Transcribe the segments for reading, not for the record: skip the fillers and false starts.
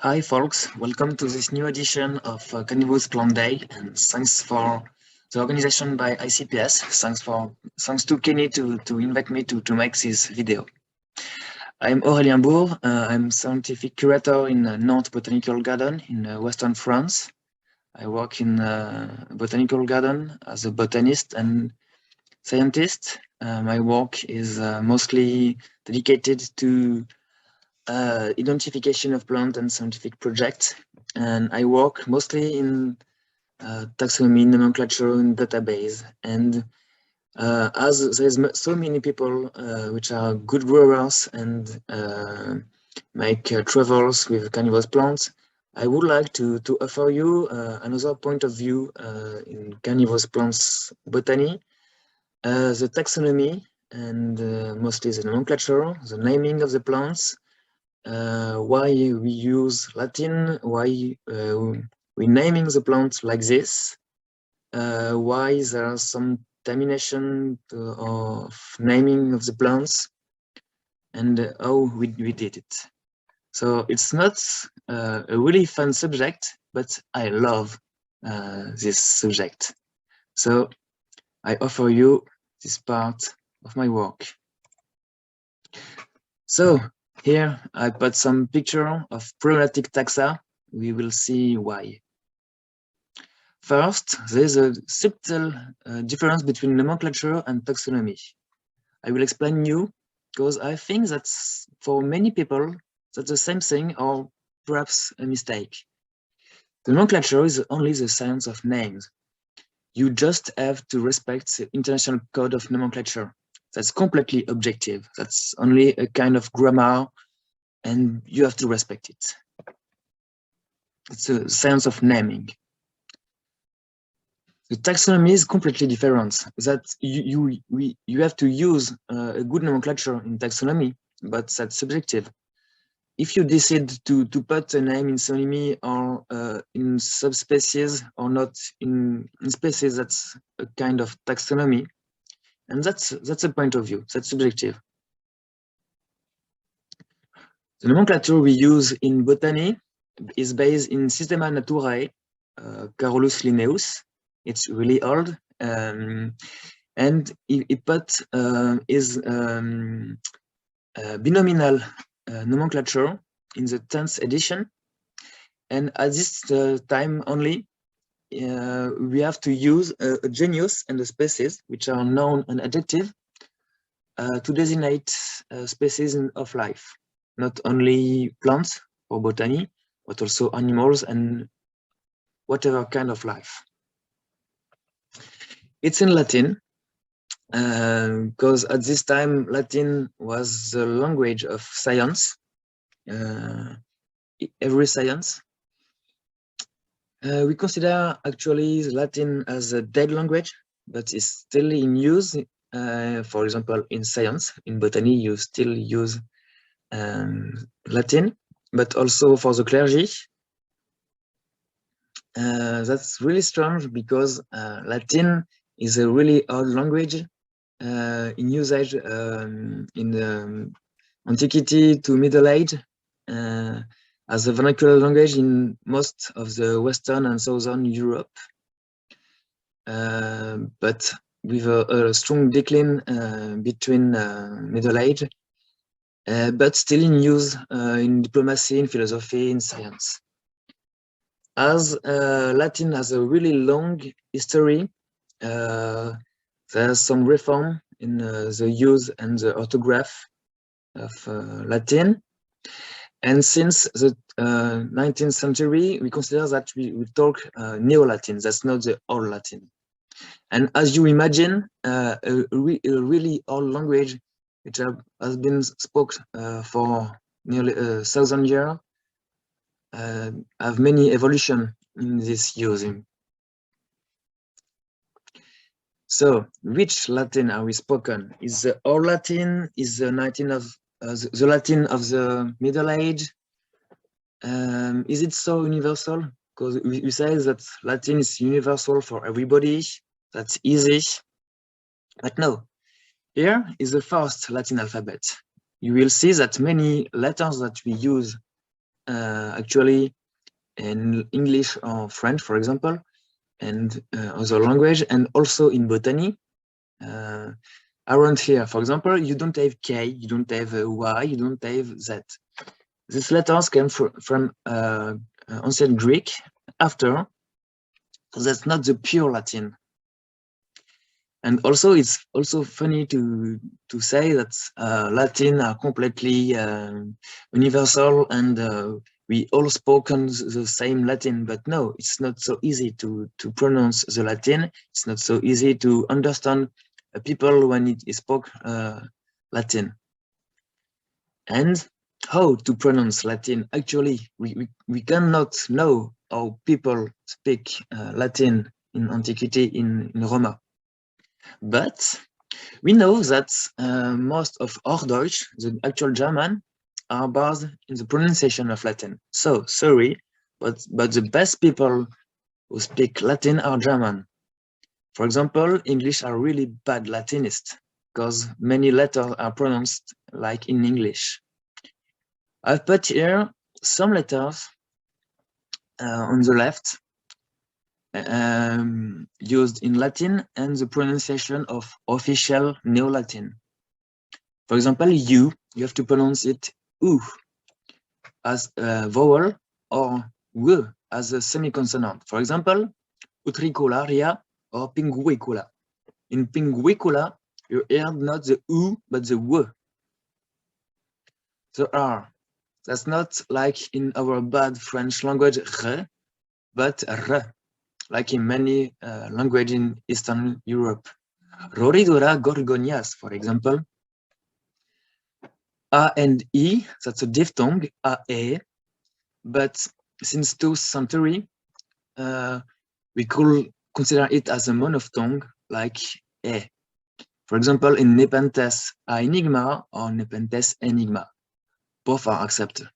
Hi folks, welcome to this new edition of Carnivorous Plant Day, and thanks for the organization by ICPS. Thanks to Kenny to invite me to make this video. I'm Aurélien Bour. I'm scientific curator in Nantes Botanical Garden in Western France. I work in Botanical Garden as a botanist and scientist. My work is mostly dedicated to identification of plant and scientific projects, and I work mostly in taxonomy, nomenclature, and database. And as there's so many people which are good growers and make travels with carnivorous plants, I would like to offer you another point of view in carnivorous plants botany, the taxonomy, and mostly the nomenclature, the naming of the plants, why we use Latin, why we're naming the plants like this, why there are some termination of naming of the plants, and how we did it. So it's not a really fun subject, but I love this subject. So I offer you this part of my work. So here I put some picture of problematic taxa. We will see why. First, there's a subtle difference between nomenclature and taxonomy. I will explain you because I think that's for many people that's the same thing or perhaps a mistake. The nomenclature is only the science of names. You just have to respect the International Code of Nomenclature. That's completely objective. That's only a kind of grammar, and you have to respect it. It's a science of naming. The taxonomy is completely different. That you have to use a good nomenclature in taxonomy, but that's subjective. If you decide to put a name in synonymy or in subspecies or not in species, that's a kind of taxonomy, and that's a point of view. That's subjective. The nomenclature we use in botany is based in Systema Naturae, Carolus Linnaeus. It's really old, and epithet is binominal nomenclature in the 10th edition. And at this time only, we have to use a genus and a species, which are noun and adjective, to designate species of life, not only plants or botany, but also animals and whatever kind of life. It's in Latin, because at this time, Latin was the language of science, every science. We consider actually Latin as a dead language, but it's still in use. For example, in science, in botany, you still use Latin, but also for the clergy. That's really strange because Latin is a really old language in usage in the Antiquity to Middle Age as a vernacular language in most of the Western and Southern Europe, but with a strong decline between Middle Age, but still in use in diplomacy, in philosophy, in science. As Latin has a really long history, there's some reform in the use and the orthograph of Latin. And since the 19th century, we consider that we talk Neo-Latin. That's not the Old Latin. And as you imagine, a really old language, which has been spoken for nearly 1,000 years, have many evolution in this using. So, which Latin are we spoken? Is the Old Latin? Is the Latin of the Middle Age? Is it so universal? Because we say that Latin is universal for everybody. That's easy, but no. Here is the first Latin alphabet. You will see that many letters that we use actually in English or French, for example, and other language, and also in botany. Around here, for example, you don't have K, you don't have Y, you don't have Z. These letters came from ancient Greek after, so that's not the pure Latin. And also, it's also funny to say that Latin are completely universal, and we all spoken the same Latin. But no, it's not so easy to pronounce the Latin. It's not so easy to understand people when it is spoke Latin. And how to pronounce Latin? Actually, we cannot know how people speak Latin in antiquity in Roma. But we know that most of Hochdeutsch, the actual German, are bad in the pronunciation of Latin. So sorry, but the best people who speak Latin are German. For example, English are really bad Latinists because many letters are pronounced like in English. I've put here some letters on the left used in Latin and the pronunciation of official Neo-Latin. For example, you have to pronounce it U as a vowel or W as a semiconsonant. For example, utricularia or pinguicula. In pinguicula, you hear not the U but the W. The R. That's not like in our bad French language, R, but R, like in many languages in Eastern Europe. Roridura gorgonias, for example. A and E, that's a diphthong, A, but since 2nd century, we could consider it as a monophthong, like E. For example, in Nepenthes enigma or Nepenthes enigma, both are accepted.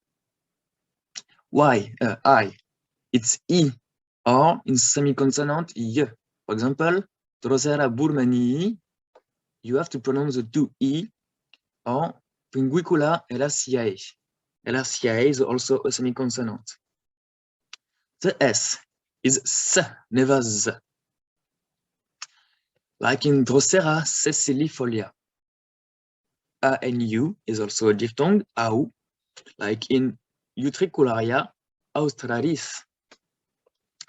Why? I, it's E, or in semiconsonant, Y. For example, Drosera burmanii, you have to pronounce the 2 E, or Pinguicula elaciae. Elaciae is also a semiconsonant. The S is S, never Z. Like in Drosera sesilifolia. A and U is also a diphthong, AU, like in Utricularia australis,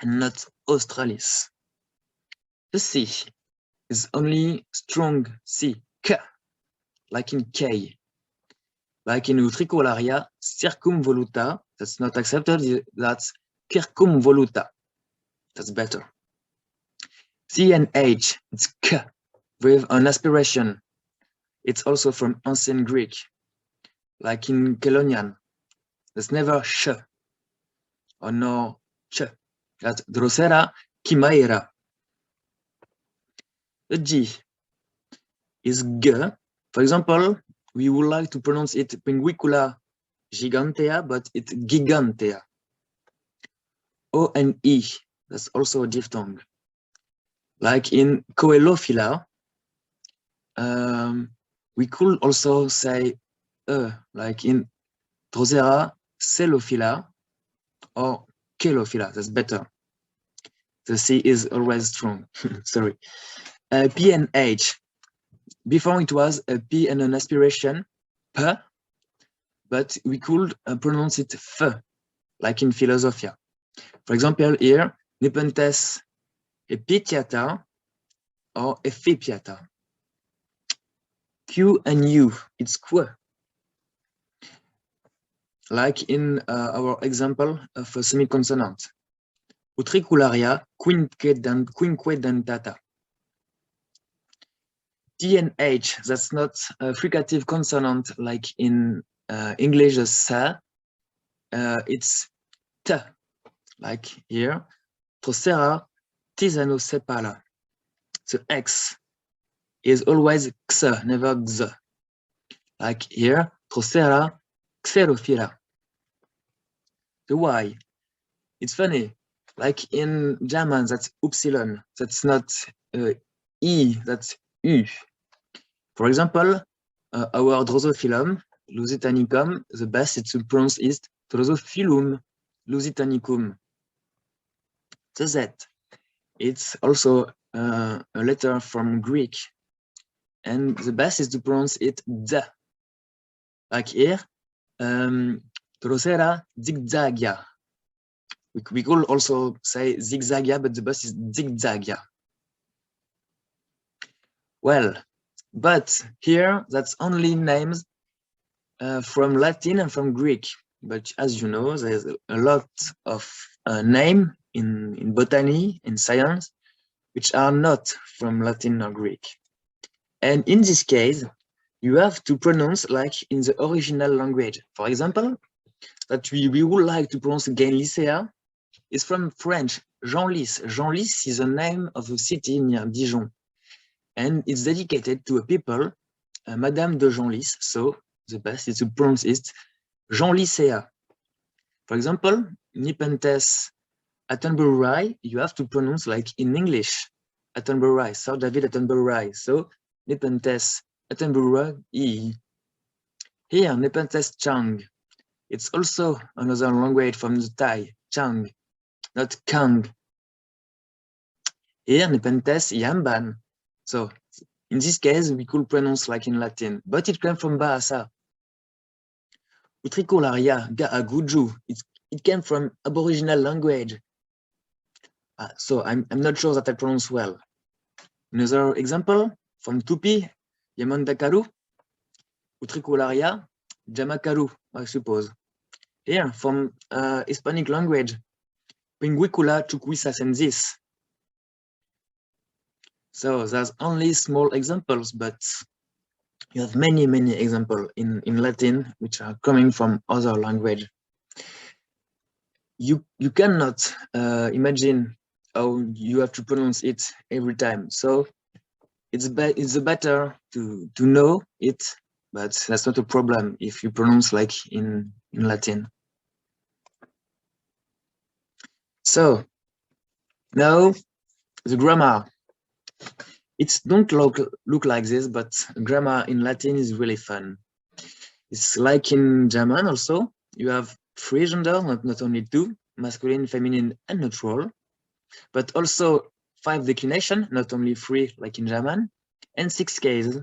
and not australis. The C is only strong C, K, like in K. Like in Utricularia circumvoluta, that's not accepted, that's circumvoluta. That's better. C and H, it's K, with an aspiration. It's also from ancient Greek, like in Kelonian. There's never sh or no ch. That's Drosera chimaera. The G is G. For example, we would like to pronounce it Pinguicula gigantea, but it's gigantea. O and E, that's also a diphthong. Like in Coelophila, we could also say like in Drosera celophila or Chelophila, that's better. The C is always strong, sorry. P and H, before it was a P and an aspiration, P, but we could pronounce it F, like in Philosophia. For example, here, Nepenthes epithiata or ephipiata. Q and U, it's Q. Like in our example of a semiconsonant. Utricularia quinquedentata. T and H, that's not a fricative consonant like in English, sa. It's T, like here. Drosera tisanocephala. The X is always X, never X. Like here, Drosera xerophila. The Y, it's funny. Like in German, that's upsilon. That's not E, that's U. For example, our Drosophilum, Lusitanicum, the best it's to pronounce is Drosophilum lusitanicum. The Z, it's also a letter from Greek, and the best is to pronounce it D. Like here, Drosera zigzagia. We could also say zigzagia, but the best is zigzagia. Well, but here that's only names from Latin and from Greek. But as you know, there's a lot of name in botany, in science, which are not from Latin or Greek. And in this case, you have to pronounce like in the original language. For example, that we would like to pronounce again Lycéa is from French, Genlis. Genlis is the name of a city near Dijon. And it's dedicated to a people, Madame de Genlis. So the best is to pronounce it Genlisea. For example, Nepenthes Attenborough, you have to pronounce like in English, Attenborough, Sir David Attenborough. So Nepenthes Attenborough. Here, Nepenthes Chang. It's also another language from the Thai, Chang, not Kang. Here, Nepenthes Yamban. So in this case, we could pronounce like in Latin, but it came from Bahasa. Utricularia Ga'aguju, it came from Aboriginal language. So I'm not sure that I pronounce well. Another example from Tupi, Yamandakaru, Utricularia Jamakaru, I suppose. Here from Hispanic language, Pinguicula Chuquisacensis. So there's only small examples, but you have many examples in Latin which are coming from other language. You cannot imagine how you have to pronounce it every time. So it's better to know it, but that's not a problem if you pronounce like in Latin. So now the grammar. It don't look like this, but grammar in Latin is really fun. It's like in German also. You have 3 genders, not only 2, masculine, feminine, and neutral, but also 5 declination, not only 3 like in German, and 6 cases.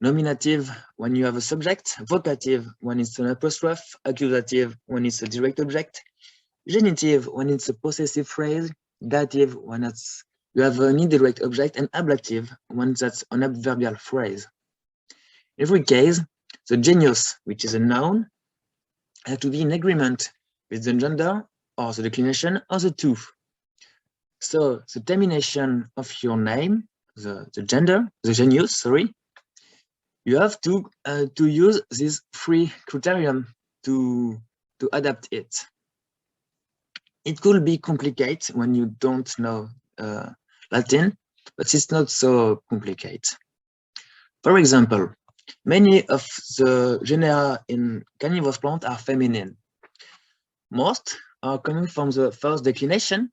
Nominative when you have a subject, vocative when it's an apostrophe, accusative when it's a direct object, genitive when it's a possessive phrase, dative when it's you have an indirect object, and ablative when that's an adverbial phrase. In every case, the genius, which is a noun, has to be in agreement with the gender or the declination or the 2. So the termination of your name, the gender, the genius, sorry, you have to use these 3 criteria to adapt it. It could be complicated when you don't know Latin, but it's not so complicated. For example, many of the genera in Carnivorous plant are feminine. Most are coming from the first declination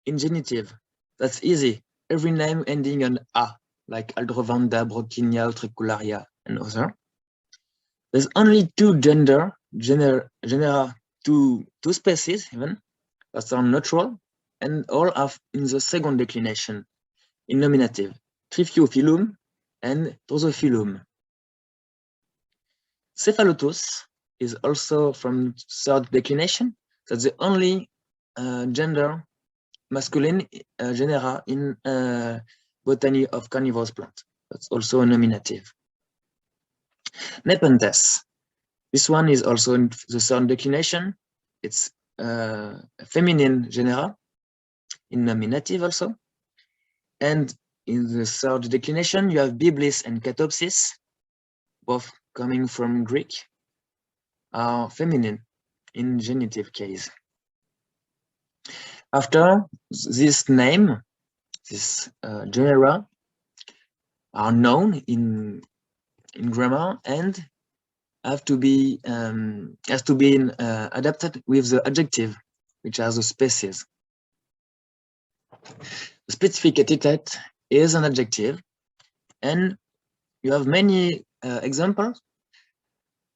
in genitive. That's easy. Every name ending on A, like Aldrovanda, Brocchinia, Utricularia, and other. There's only 2 genera, 2 species even, that are neutral, and all are in the second declination, in nominative, Triphiophilum and Drosophilum. Cephalotus is also from 3rd declination. That's the only gender, masculine genera in botany of carnivorous plant. That's also a nominative. Nepenthes. This one is also in the 3rd declination. It's a feminine genera in nominative also. And in the 3rd declination, you have Biblis and Catopsis, both coming from Greek, are feminine in genitive case. After this name, this genera are known in grammar and have to be adapted with the adjective, which are the species. The specific epithet is an adjective, and you have many examples,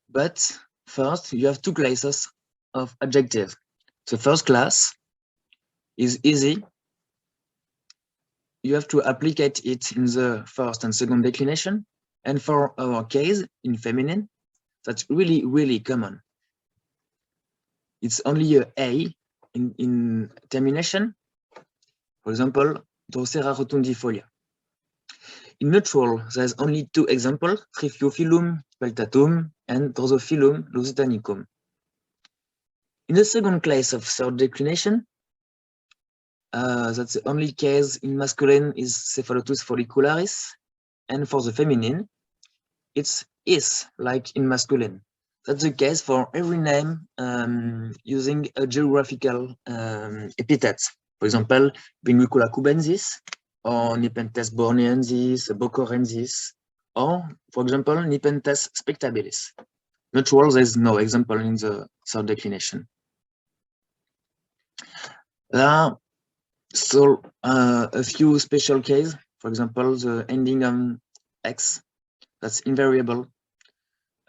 but first you have 2 classes of adjective. The first class is easy. You have to applicate it in the first and second declination. And for our case, in feminine, that's really, really common. It's only a in termination. For example, Drosera rotundifolia. In neutral, there's only two examples, Triphyophyllum peltatum and Drosophilum lusitanicum. In the second class of third declination, that's the only case in masculine is Cephalotus follicularis, and for the feminine, it's is, like in masculine. That's the case for every name using a geographical epithet. For example, Pinguicula cubensis, or Nepenthes borneensis, bocorensis, or, for example, Nepenthes spectabilis. Natural, there's no example in the third declination. There are so a few special cases. For example, the ending on X, that's invariable.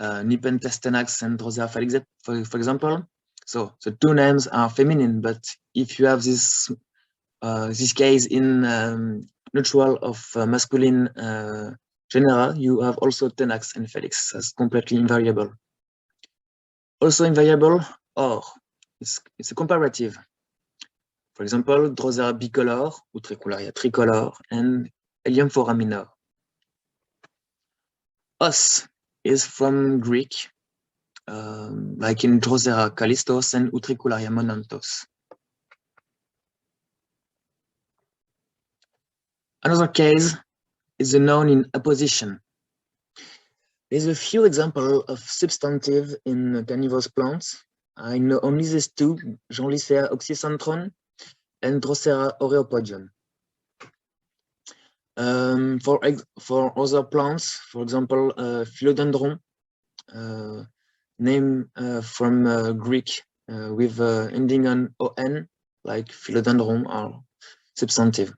Nepenthes tenax and Drosera felix, for example. So the two names are feminine, but if you have this case in neutral of masculine genera, you have also tenax and felix as completely invariable. Also invariable, or it's a comparative. For example, Drosera bicolor, Utricularia tricolor, and Heliumphora minor. Os is from Greek, like in Drosera callistos and Utricularia monanthos. Another case is the noun in apposition. There's a few examples of substantive in carnivorous plants. I know only these two, Jeanlicea oxycentron and Drosera aureopodium. For other plants, for example, philodendron, name from Greek with ending on on, like philodendron, are substantive.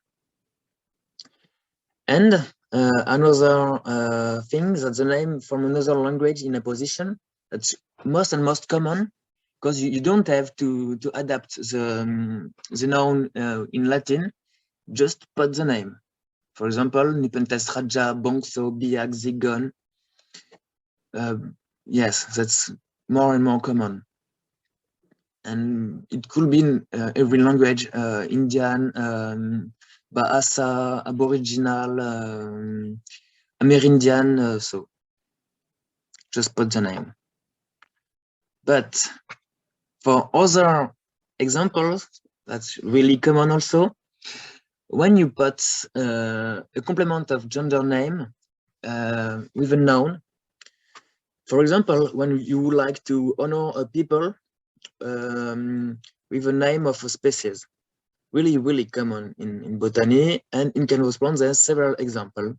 And another thing, that's the name from another language in apposition. That's most common, because you don't have to adapt the noun in Latin, just put the name. For example, Nepenthes raja, Bongso, Biak, Zigon. Yes, that's more and more common. And it could be in every language, Indian, Bahasa, Aboriginal, Amerindian, so just put the name. But for other examples, that's really common also. When you put a complement of gender name with a noun, for example, when you would like to honor a people with a name of a species, really common in botany, and in Carnivorous Plants there's several examples.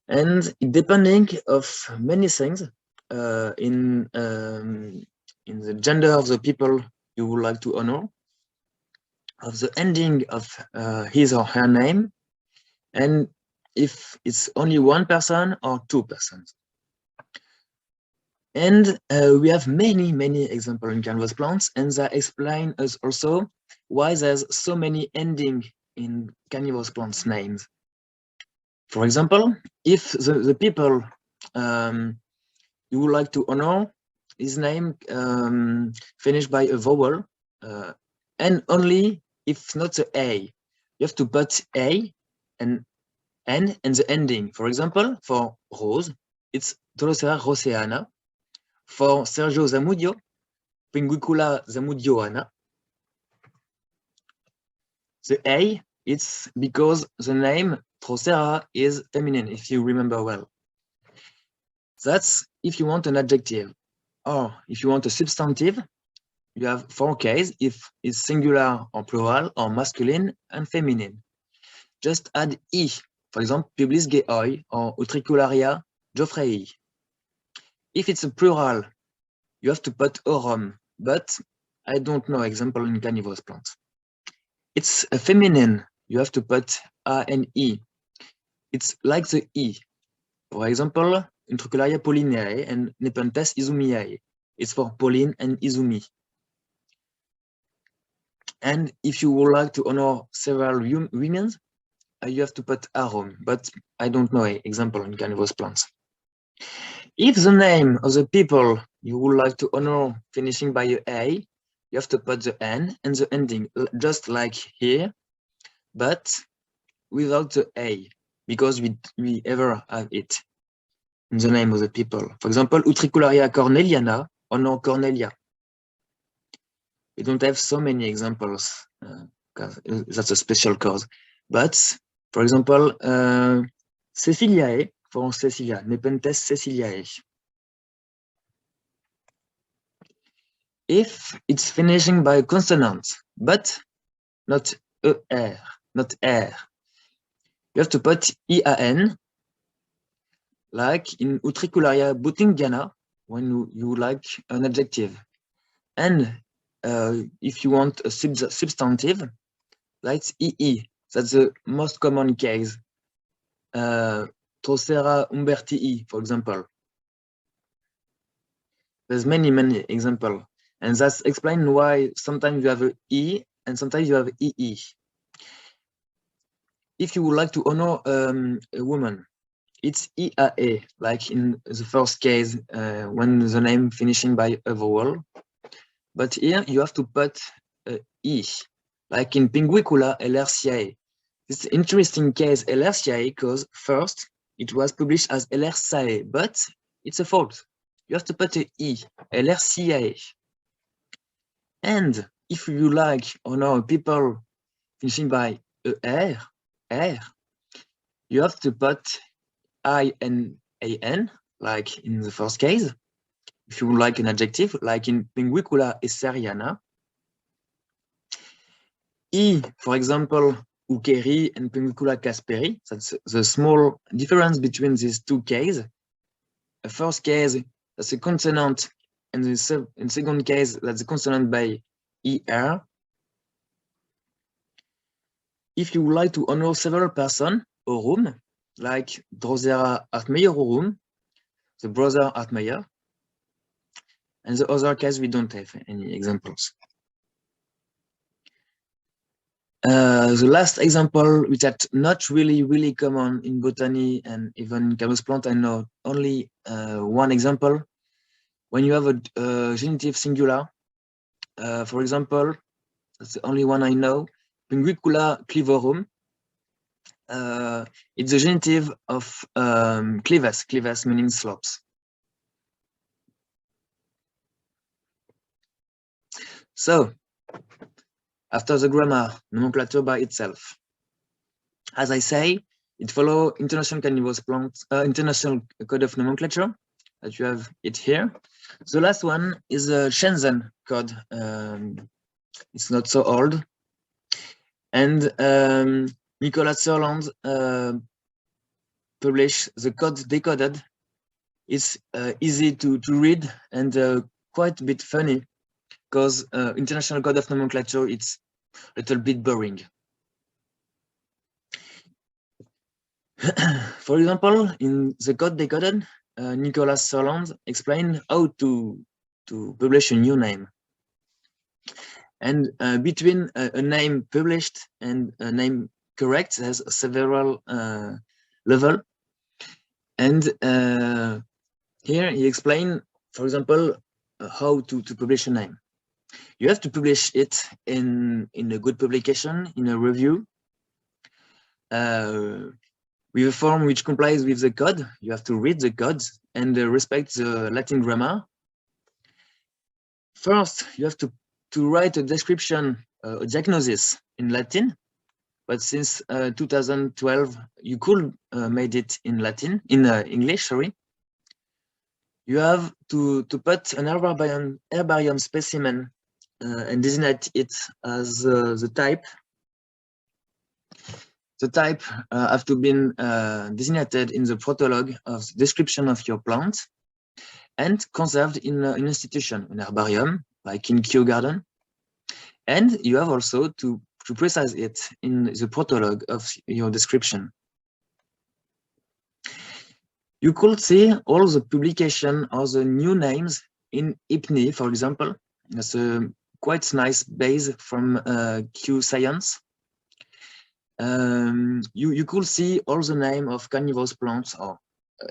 And depending of many things in the gender of the people you would like to honor, of the ending of his or her name, and if it's only one person or two persons. And we have many examples in Carnivorous Plants, and that explain us also why there's so many ending in Carnivorous Plants names. For example, if the people you would like to honor his name finished by a vowel, and only if not the A, you have to put A and N and the ending. For example, for Rose, it's Drosera roseana. For Sergio Zamudio, Pinguicula zamudioana. The A, it's because the name Drosera is feminine, if you remember well. That's if you want an adjective. Or if you want a substantive, you have four cases, if it's singular or plural, or masculine and feminine. Just add I, for example, Publis geoi or Utricularia Geoffrey. If it's a plural, you have to put orum, but I don't know example in Carnivorous Plants. It's a feminine, you have to put A and E. It's like the E. For example, Utricularia pollineae and Nepenthes izumiae. It's for Pauline and Izumi. And if you would like to honor several women, you have to put Arum, but I don't know an example in Carnivorous Plants. If the name of the people you would like to honor finishing by a, you have to put the N and the ending, just like here, but without the A, because we ever have it in the name of the people. For example, Utricularia corneliana honor Cornelia. We don't have so many examples, because that's a special cause. But, for example, Ceciliae for Cecilia, Nepenthes Ceciliae. If it's finishing by a consonant, but not ER, not R, you have to put IAN, like in Utricularia buttingiana, when you like an adjective. And if you want a substantive, like EE, that's the most common case. Drosera umbertii, for example. There's many examples. And that's explain why sometimes you have a E and sometimes you have EE. If you would like to honor a woman, it's IAE, like in the first case when the name finishing by a vowel. But here you have to put E, like in Pinguicula Elerciae. It's an interesting case, Elerciae, because first it was published as Elerciae, but it's a fault. You have to put a E, Elerciae. And if you like honor people finishing by R, you have to put INAN, like in the first case. If you would like an adjective, like in Pinguicula esseriana. E, for example, Ukeri and Pinguicula casperi. That's the small difference between these two cases. The first case, that's a consonant, and the second case, that's a consonant by ER. If you would like to honor several persons, Orum, like Drosera Artmeyerorum, the brother Artmeyer, and the other case, we don't have any examples. The last example, which is not really common in botany and even in Carnivorous plant, I know only one example. When you have a genitive singular, for example, that's the only one I know, Pinguicula clivorum. It's the genitive of clivus meaning slopes. So, after the grammar, nomenclature by itself. As I say, it follows International Carnivorous Plants, International Code of Nomenclature, that you have it here. The last one is a Shenzhen code. It's not so old. And Nicolas Sörland published the code decoded. It's easy to read and quite a bit funny, because International Code of Nomenclature, it's a little bit boring. For example, in the code decoded, Nicolas Sörland explained how to publish a new name. And between a name published and a name correct, there's several levels. And here he explained, for example, how to publish a name. You have to publish it in a good publication, in a review, with a form which complies with the code. You have to read the code and respect the Latin grammar. First, you have to write a description, a diagnosis in Latin, but since 2012, you could made it in Latin, in English, sorry. You have to put an herbarium specimen and designate it as the type. The type have to be designated in the prologue of the description of your plant and conserved in an institution, an herbarium, like in Kew Garden. And you have also to precise it in the prologue of your description. You could see all the publication of the new names in IPNI, for example, that's a quite nice base from Q Science. You could see all the name of carnivorous plants, or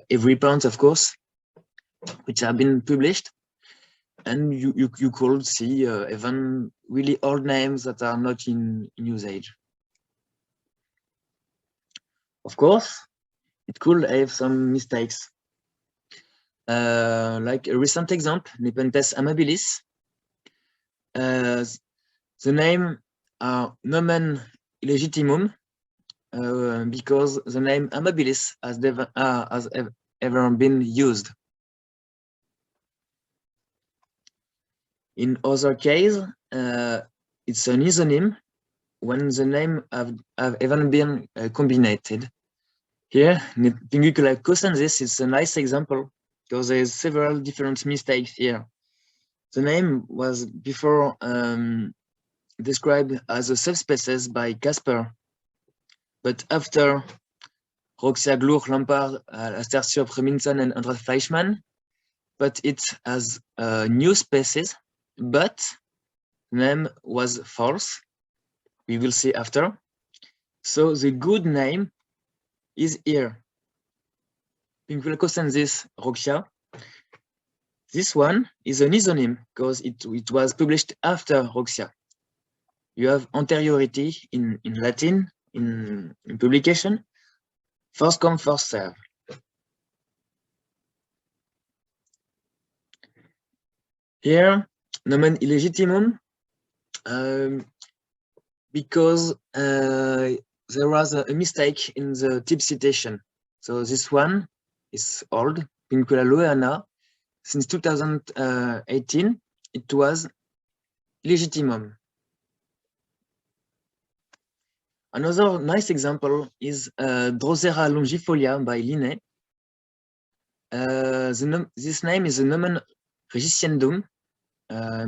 every plant, of course, which have been published. And you could see even really old names that are not in usage. Of course, it could have some mistakes. Like a recent example, Nepenthes amabilis. The name are nomen illegitimum because the name amabilis has ever been used. In other case, it's an isonym when the name have even been combined. Here, Pinguicula cosensis is a nice example because there's several different mistakes here. The name was before described as a subspecies by Casper, but after Roxia, Gluck, Lampard, Astertiop, Remington, and Andreas Fleischmann, but it as a new species, but the name was false. We will see after. So the good name is here. Pinguicula cosensis Roxia. This one is an isonym because it was published after Roxia. You have anteriority in Latin in publication. First come, first serve. Here, nomen illegitimum, because there was a mistake in the type citation. So this one is old, Pinguicula loeana. Since 2018, it was legitimum. Another nice example is Drosera longifolia by Linné. This name is a nomen regiscendum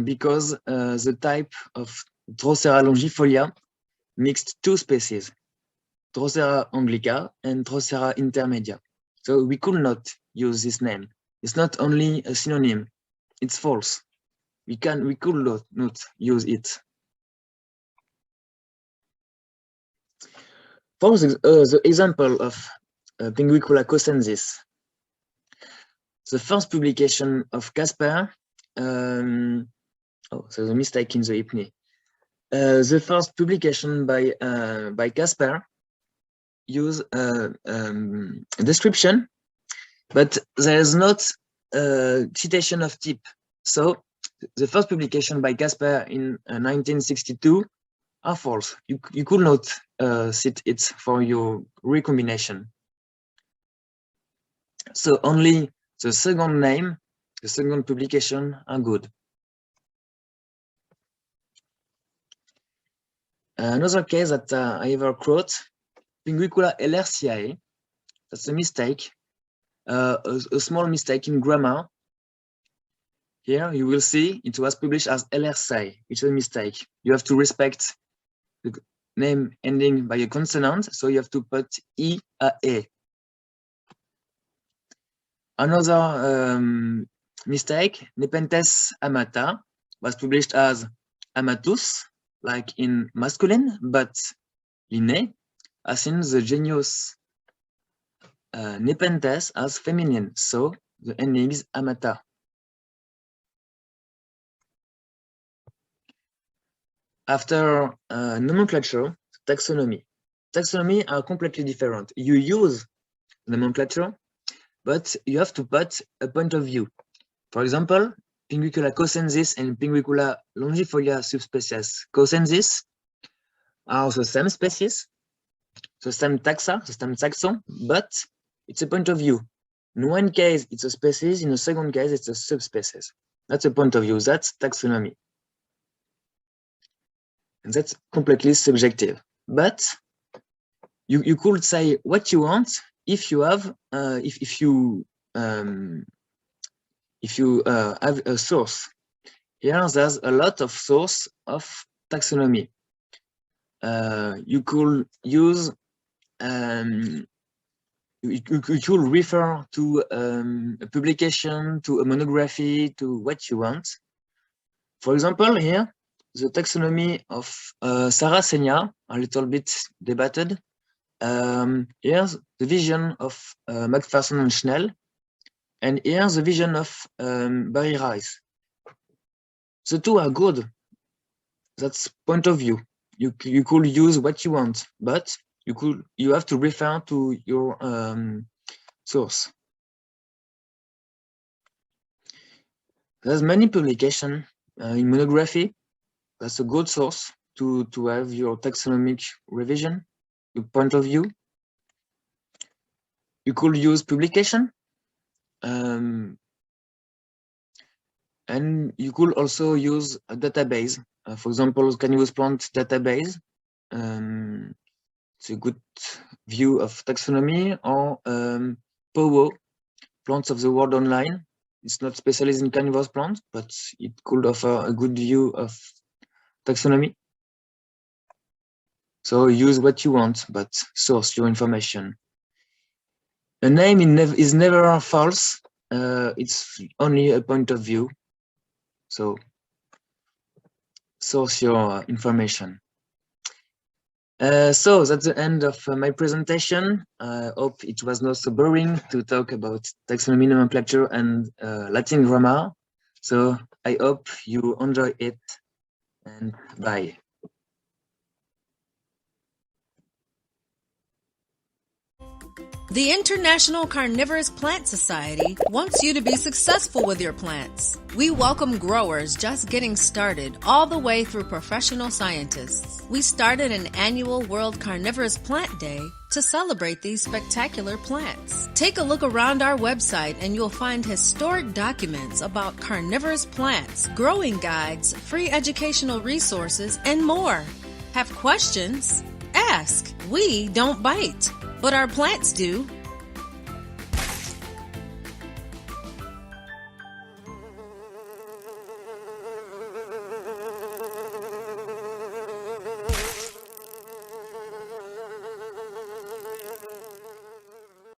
because the type of Drosera longifolia mixed two species, Drosera anglica and Drosera intermedia. So we could not use this name. It's not only a synonym, it's false. We could not use it. For the example of Pinguicula cosensis, the first publication of Casper, so the mistake in the IPNI. The first publication by Casper use a description, but there is not a citation of type. So the first publication by Casper in 1962 are false. You could not cite it for your recombination. So only the second name, the second publication are good. Another case that I ever quote, Pinguicula ellersiae, that's a mistake, a small mistake in grammar. Here you will see it was published as ellersae, which is a mistake. You have to respect the name ending by a consonant, so you have to put I a E. Another mistake, Nepenthes amata was published as amatus, like in masculine, but Linné has in the genus Nepenthes as feminine, so the ending is amata. After nomenclature, taxonomy. Taxonomy are completely different. You use nomenclature, but you have to put a point of view. For example, Pinguicula cosensis and Pinguicula longifolia subspecies cosensis are the same species, the same taxa, the same taxon, but it's a point of view. In one case, it's a species. In the second case, it's a subspecies. That's a point of view. That's taxonomy. And that's completely subjective. But you could say what you want if you have if you have a source. Here there's a lot of source of taxonomy. You could use you could refer to a publication, to a monography, to what you want. For example, here, the taxonomy of Sarracenia, a little bit debated. Here's the vision of Macpherson and Schnell, and here's the vision of Barry Rice. The two are good. That's point of view. You could use what you want, but you have to refer to your source. There's many publications in monography. That's a good source to have your taxonomic revision, your point of view. You could use publication, and you could also use a database. For example, Carnivorous Plant database. It's a good view of taxonomy, or POWO, Plants of the World Online. It's not specialized in carnivorous plants, but it could offer a good view of taxonomy. So use what you want, but source your information. A name is never false. It's only a point of view. So source your information. So that's the end of my presentation. I hope it was not so boring to talk about taxonomy, nomenclature, and Latin grammar. So I hope you enjoy it, and bye. The International Carnivorous Plant Society wants you to be successful with your plants. We welcome growers just getting started all the way through professional scientists. We started an annual World Carnivorous Plant Day to celebrate these spectacular plants. Take a look around our website and you'll find historic documents about carnivorous plants, growing guides, free educational resources, and more. Have questions? Ask. We don't bite, but our plants do.